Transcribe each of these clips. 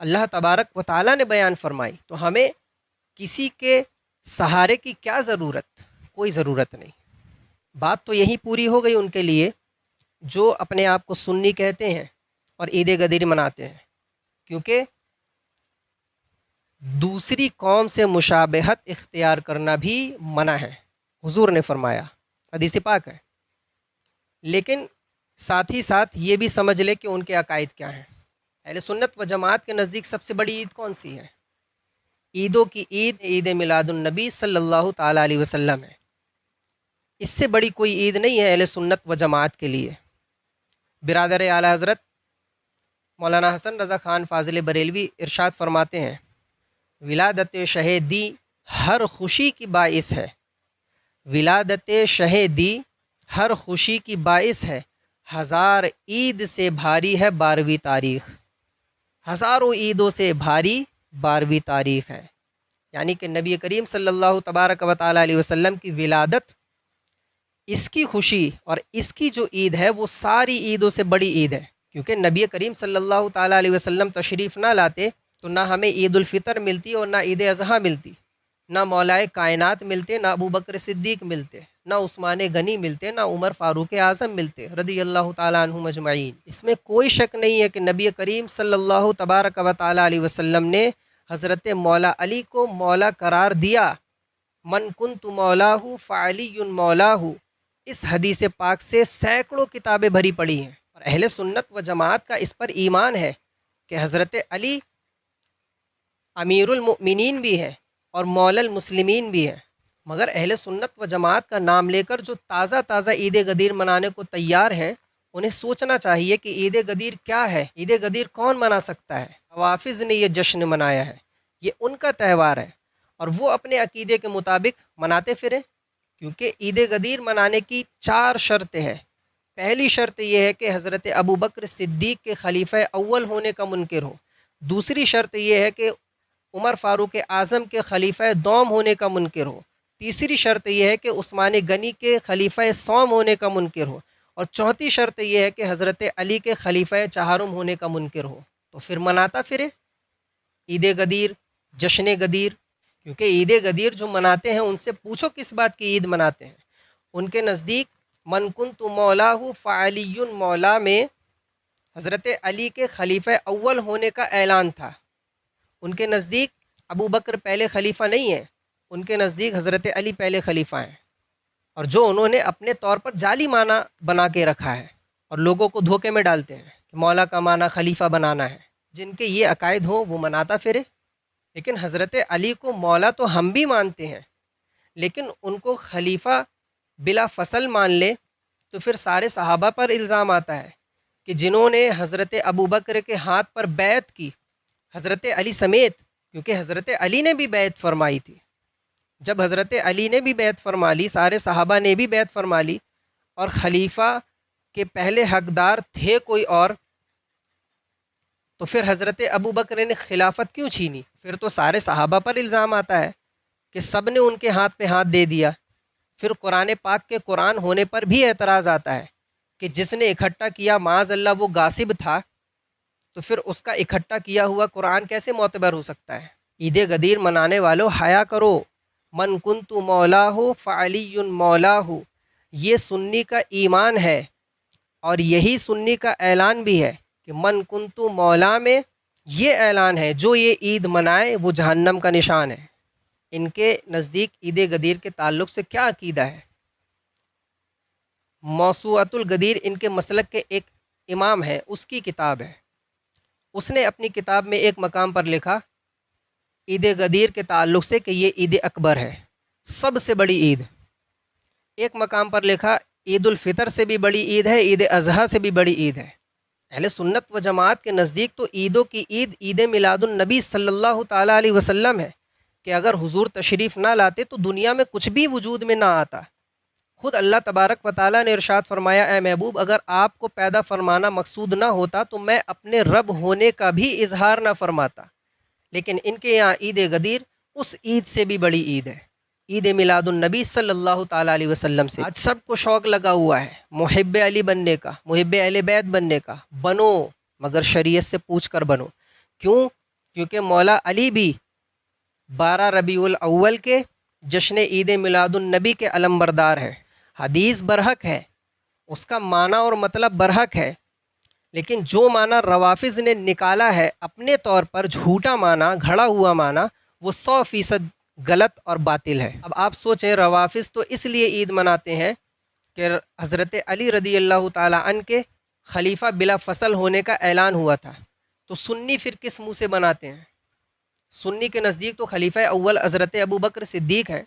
اللہ تبارک و تعالیٰ نے بیان فرمائی، تو ہمیں کسی کے سہارے کی کیا ضرورت؟ کوئی ضرورت نہیں۔ بات تو یہی پوری ہو گئی ان کے لیے جو اپنے آپ کو سنی کہتے ہیں اور عید غدیر مناتے ہیں، کیونکہ دوسری قوم سے مشابہت اختیار کرنا بھی منع ہے، حضور نے فرمایا، حدیث پاک ہے۔ لیکن ساتھ ہی ساتھ یہ بھی سمجھ لے کہ ان کے عقائد کیا ہیں۔ اہل سنت و جماعت کے نزدیک سب سے بڑی عید کون سی ہے؟ عیدوں کی عید میلاد النبی صلی اللہ تعالیٰ علیہ وسلم ہے۔ اس سے بڑی کوئی عید نہیں ہے اہل سنت و جماعت کے لیے۔ برادر اعلیٰ حضرت مولانا حسن رضا خان فاضل بریلوی ارشاد فرماتے ہیں، ولادت شہ دی ہر خوشی کی باعث ہے، ولادت شہ دی ہر خوشی کی باعث ہے، ہزار عید سے بھاری ہے 12ویں تاریخ، ہزاروں عیدوں سے بھاری 12ویں تاریخ ہے۔ یعنی کہ نبی کریم صلی اللہ تبارک و تعالیٰ علیہ وسلم کی ولادت، اس کی خوشی اور اس کی جو عید ہے وہ ساری عیدوں سے بڑی عید ہے، کیونکہ نبی کریم صلی اللہ تعالیٰ علیہ وسلم تشریف نہ لاتے تو نہ ہمیں عید الفطر ملتی اور نہ عید اضحیٰ ملتی، نہ مولائے کائنات ملتے، نہ ابو بکر صدیق ملتے، نہ عثمان غنی ملتے، نہ عمر فاروق اعظم ملتے رضی اللہ تعالیٰ عنہم اجمعین۔ اس میں کوئی شک نہیں ہے کہ نبی کریم صلی اللہ تبارک و تعالیٰ علیہ وسلم نے حضرت مولا علی کو مولا قرار دیا، من کنت مولاہ فعلی مولاہ۔ اس حدیث پاک سے سینکڑوں کتابیں بھری پڑی ہیں، اور اہل سنت و جماعت کا اس پر ایمان ہے کہ حضرت علی امیر المؤمنین بھی ہیں اور مولا المسلمین بھی ہیں، مگر اہل سنت و جماعت کا نام لے کر جو تازہ تازہ عید غدیر منانے کو تیار ہیں، انہیں سوچنا چاہیے کہ عید غدیر کیا ہے، عید غدیر کون منا سکتا ہے؟ حوافظ نے یہ جشن منایا ہے، یہ ان کا تہوار ہے، اور وہ اپنے عقیدے کے مطابق مناتے پھریں، کیونکہ عید غدیر منانے کی 4 شرطیں ہیں۔ پہلی شرط یہ ہے کہ حضرت ابو بکر صدیق کے خلیفہ اول ہونے کا منکر ہو، دوسری شرط یہ ہے کہ عمر فاروق اعظم کے خلیفہ دوم ہونے کا منکر ہو، تیسری شرط یہ ہے کہ عثمان غنی کے خلیفہ سوم ہونے کا منکر ہو، اور چوتھی شرط یہ ہے کہ حضرت علی کے خلیفہ چہارم ہونے کا منکر ہو۔ تو پھر مناتا پھرے عید غدیر، جشن غدیر، کیونکہ عید غدیر جو مناتے ہیں ان سے پوچھو کس بات کی عید مناتے ہیں۔ ان کے نزدیک من کنت مولاہ فعلی مولا میں حضرت علی کے خلیفہ اول ہونے کا اعلان تھا۔ ان کے نزدیک ابو بکر پہلے خلیفہ نہیں ہیں، ان کے نزدیک حضرت علی پہلے خلیفہ ہیں، اور جو انہوں نے اپنے طور پر جعلی معنی بنا کے رکھا ہے اور لوگوں کو دھوکے میں ڈالتے ہیں کہ مولا کا معنی خلیفہ بنانا ہے۔ جن کے یہ عقائد ہوں وہ مناتا پھرے، لیکن حضرت علی کو مولا تو ہم بھی مانتے ہیں، لیکن ان کو خلیفہ بلا فصل مان لے تو پھر سارے صحابہ پر الزام آتا ہے کہ جنہوں نے حضرت ابو بکر کے ہاتھ پر بیعت کی، حضرت علی سمیت، کیونکہ حضرت علی نے بھی بیعت فرمائی تھی۔ جب حضرت علی نے بھی بیعت فرما لی، سارے صحابہ نے بھی بیعت فرما لی، اور خلیفہ کے پہلے حقدار تھے کوئی اور، تو پھر حضرت ابو بکر نے خلافت کیوں چھینی؟ پھر تو سارے صحابہ پر الزام آتا ہے کہ سب نے ان کے ہاتھ پہ ہاتھ دے دیا۔ پھر قرآن پاک کے قرآن ہونے پر بھی اعتراض آتا ہے کہ جس نے اکٹھا کیا معاذ اللہ وہ غاصب تھا، تو پھر اس کا اکٹھا کیا ہوا قرآن کیسے معتبر ہو سکتا ہے؟ عید غدیر منانے والوں حیا کرو، من کنت مولاہ فعلی مولاہ، یہ سنی کا ایمان ہے، اور یہی سنی کا اعلان بھی ہے کہ من کنت مولا میں یہ اعلان ہے جو یہ عید منائے وہ جہنم کا نشان ہے۔ ان کے نزدیک عید غدیر کے تعلق سے کیا عقیدہ ہے؟ موسوعۃ الغدیر ان کے مسلک کے ایک امام ہے، اس کی کتاب ہے۔ اس نے اپنی کتاب میں ایک مقام پر لکھا عید غدیر کے تعلق سے کہ یہ عید اکبر ہے، سب سے بڑی عید۔ ایک مقام پر لکھا عید الفطر سے بھی بڑی عید ہے، عید اضحیٰ سے بھی بڑی عید ہے۔ اہل سنت و جماعت کے نزدیک تو عیدوں کی عید عید میلاد النبی صلی اللہ تعالیٰ علیہ وسلم ہے، کہ اگر حضور تشریف نہ لاتے تو دنیا میں کچھ بھی وجود میں نہ آتا۔ خود اللہ تبارک و تعالیٰ نے ارشاد فرمایا، اے محبوب اگر آپ کو پیدا فرمانا مقصود نہ ہوتا تو میں اپنے رب ہونے کا بھی اظہار نہ فرماتا۔ لیکن ان کے یہاں عید غدیر اس عید سے بھی بڑی عید ہے، عید میلاد النبی صلی اللہ تعالیٰ علیہ وسلم سے۔ آج سب کو شوق لگا ہوا ہے محب علی بننے کا، محب اہل بیت بننے کا۔ بنو، مگر شریعت سے پوچھ کر بنو۔ کیوں؟ کیونکہ مولا علی بھی 12 ربیع الاول کے جشن عید میلاد النبی کے علمبردار ہیں۔ حدیث برحق ہے، اس کا معنی اور مطلب برحق ہے، لیکن جو معنی روافظ نے نکالا ہے اپنے طور پر جھوٹا معنی، گھڑا ہوا معنی، وہ 100% غلط اور باطل ہے۔ اب آپ سوچیں، روافظ تو اس لیے عید مناتے ہیں کہ حضرت علی رضی اللہ تعالیٰ عنہ کے خلیفہ بلا فصل ہونے کا اعلان ہوا تھا، تو سنی پھر کس منہ سے مناتے ہیں؟ سنی کے نزدیک تو خلیفہ اول حضرت ابو بکر صدیق ہیں،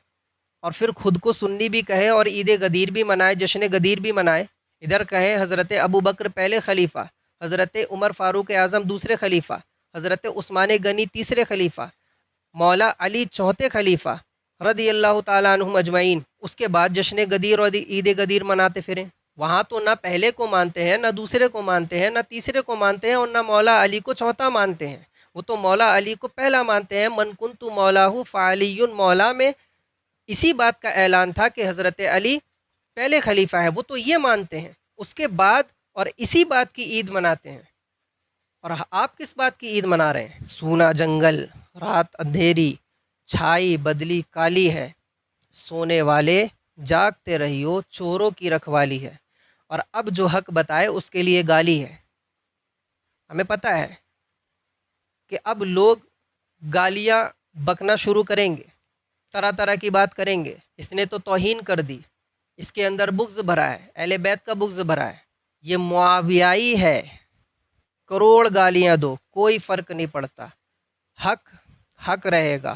اور پھر خود کو سنی بھی کہے اور عید غدیر بھی منائے، جشن غدیر بھی منائے۔ ادھر کہیں حضرت ابو بکر پہلے خلیفہ، حضرت عمر فاروق اعظم دوسرے خلیفہ، حضرت عثمان غنی تیسرے خلیفہ، مولا علی چوتھے خلیفہ رضی اللہ تعالیٰ عنہم اجمعین، اس کے بعد جشن غدیر اور عید غدیر مناتے پھریں۔ وہاں تو نہ پہلے کو مانتے ہیں، نہ دوسرے کو مانتے ہیں، نہ تیسرے کو مانتے ہیں، اور نہ مولا علی کو چوتھا مانتے ہیں۔ وہ تو مولا علی کو پہلا مانتے ہیں۔ من کنت مولاہ فعلی مولا میں اسی بات کا اعلان تھا کہ حضرت علی پہلے خلیفہ ہے، وہ تو یہ مانتے ہیں۔ اس کے بعد اور اسی بات کی عید مناتے ہیں، اور آپ کس بات کی عید منا رہے ہیں؟ سونا جنگل، رات اندھیری، چھائی بدلی کالی ہے، سونے والے جاگتے رہیو، چوروں کی رکھوالی ہے، اور اب جو حق بتائے اس کے لیے گالی ہے۔ ہمیں پتہ ہے کہ اب لوگ گالیاں بکنا شروع کریں گے، طرح طرح کی بات کریں گے، اس نے تو توہین کر دی، اس کے اندر بغض بھرا ہے، اہل بیت کا بغض بھرا ہے، یہ معاویائی ہے، کروڑ گالیاں دو کوئی فرق نہیں پڑتا، حق حق رہے گا۔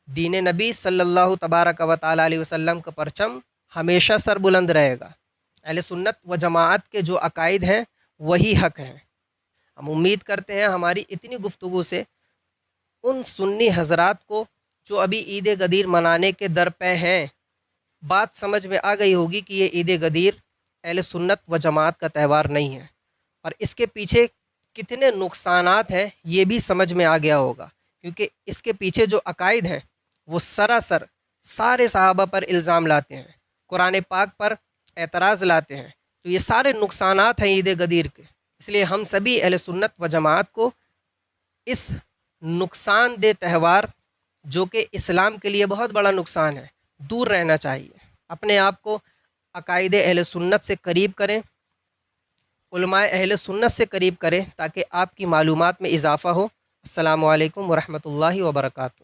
دین نبی صلی اللہ تبارک و تعالیٰ علیہ وسلم کا پرچم ہمیشہ سر بلند رہے گا۔ اہل سنت و جماعت کے جو عقائد ہیں وہی حق ہیں۔ ہم امید کرتے ہیں ہماری اتنی گفتگو سے ان سنی حضرات کو جو ابھی عید غدیر منانے کے در پہ ہیں، بات سمجھ میں آ گئی ہوگی کہ یہ عید غدیر اہل سنت و جماعت کا تہوار نہیں ہے، اور اس کے پیچھے کتنے نقصانات ہیں یہ بھی سمجھ میں آ گیا ہوگا، کیونکہ اس کے پیچھے جو عقائد ہیں وہ سراسر سارے صحابہ پر الزام لاتے ہیں، قرآن پاک پر اعتراض لاتے ہیں، تو یہ سارے نقصانات ہیں عید غدیر کے۔ اس لیے ہم سبھی اہل سنت و جماعت کو اس نقصان دہ تہوار جو کہ اسلام کے لیے بہت بڑا نقصان ہے، دور رہنا چاہیے۔ اپنے آپ کو عقائد اہل سنت سے قریب کریں، علماء اہل سنت سے قریب کریں، تاکہ آپ کی معلومات میں اضافہ ہو۔ السلام علیکم ورحمۃ اللہ وبرکاتہ۔